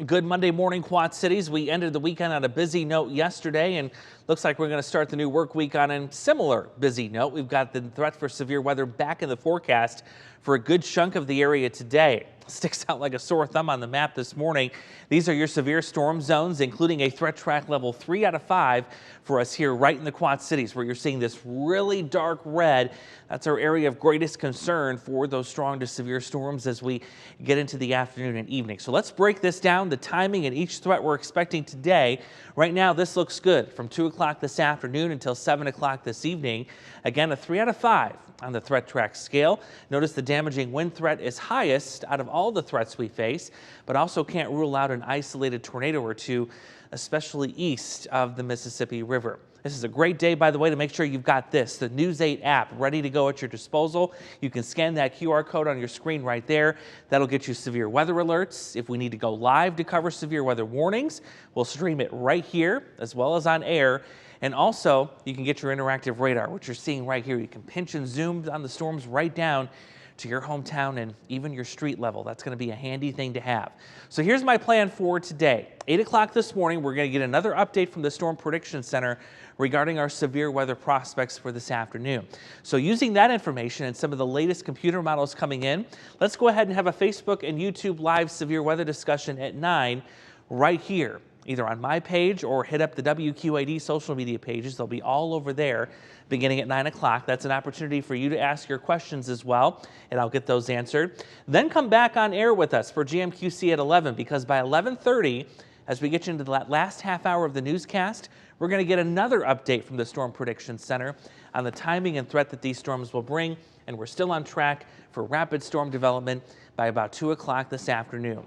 Good Monday morning, Quad Cities. We ended the weekend on a busy note yesterday, and looks like we're going to start the new work week on a similar busy note. We've got the threat for severe weather back in the forecast for a good chunk of the area today. Sticks out like a sore thumb on the map this morning. These are your severe storm zones, including a threat track level 3 out of 5 for us here right in the Quad Cities, where you're seeing this really dark red. That's our area of greatest concern for those strong to severe storms as we get into the afternoon and evening. So let's break this down, the timing and each threat we're expecting today. Right now, this looks good from 2 o'clock this afternoon until 7 o'clock this evening. Again, a 3 out of 5 on the threat track scale. Notice the damaging wind threat is highest out of all the threats we face, but also can't rule out an isolated tornado or two, especially east of the Mississippi River. This is a great day, by the way, to make sure you've got this, the News 8 app, ready to go at your disposal. You can scan that QR code on your screen right there. That'll get you severe weather alerts. If we need to go live to cover severe weather warnings, we'll stream it right here as well as on air. And also, you can get your interactive radar, which you're seeing right here. You can pinch and zoom on the storms right down to your hometown and even your street level. That's going to be a handy thing to have. So here's my plan for today. 8 o'clock this morning, we're going to get another update from the Storm Prediction Center regarding our severe weather prospects for this afternoon. So using that information and some of the latest computer models coming in, let's go ahead and have a Facebook and YouTube live severe weather discussion at 9 right here, either on my page or hit up the WQAD social media pages. They'll be all over there beginning at 9 o'clock. That's an opportunity for you to ask your questions as well, and I'll get those answered. Then come back on air with us for GMQC at 11, because by 11:30, as we get you into the last half hour of the newscast, we're going to get another update from the Storm Prediction Center on the timing and threat that these storms will bring, and we're still on track for rapid storm development by about 2 o'clock this afternoon.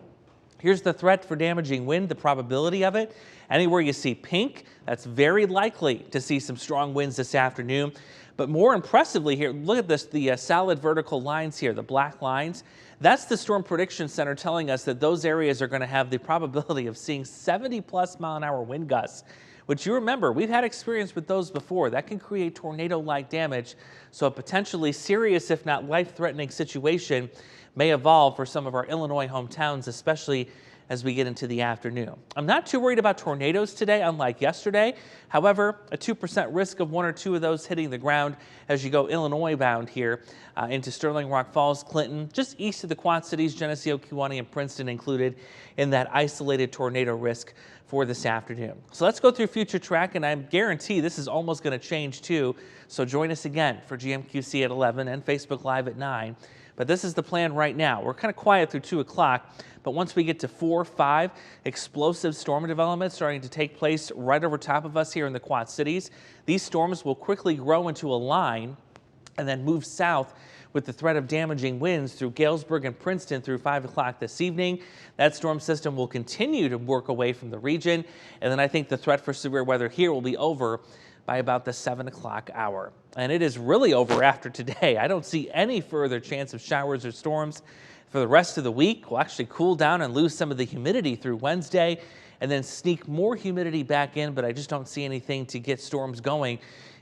Here's the threat for damaging wind, the probability of it. Anywhere you see pink, that's very likely to see some strong winds this afternoon. But more impressively here, look at this, the solid vertical lines here, the black lines. That's the Storm Prediction Center telling us that those areas are going to have the probability of seeing 70+ mile-an-hour wind gusts, which you remember, we've had experience with those before. That can create tornado-like damage, so a potentially serious, if not life-threatening situation may evolve for some of our Illinois hometowns, especially as we get into the afternoon. I'm not too worried about tornadoes today, unlike yesterday. However, a 2% risk of 1 or 2 of those hitting the ground as you go Illinois bound here into Sterling, Rock Falls, Clinton, just east of the Quad Cities, Geneseo, Kewanee, and Princeton included in that isolated tornado risk for this afternoon. So let's go through future track, and I guarantee this is almost going to change too. So join us again for GMQC at 11 and Facebook Live at 9. But this is the plan right now. We're kind of quiet through 2 o'clock, but once we get to 4, 5, explosive storm development starting to take place right over top of us here in the Quad Cities. These storms will quickly grow into a line and then move south with the threat of damaging winds through Galesburg and Princeton through 5 o'clock this evening. That storm system will continue to work away from the region, and then I think the threat for severe weather here will be over by about the 7 o'clock hour. And it is really over after today. I don't see any further chance of showers or storms for the rest of the week. We'll actually cool down and lose some of the humidity through Wednesday and then sneak more humidity back in, but I just don't see anything to get storms going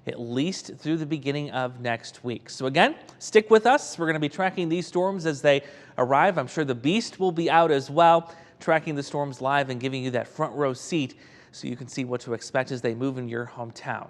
at least through the beginning of next week. So again, stick with us. We're going to be tracking these storms as they arrive. I'm sure the Beast will be out as well, tracking the storms live and giving you that front row seat so you can see what to expect as they move in your hometown.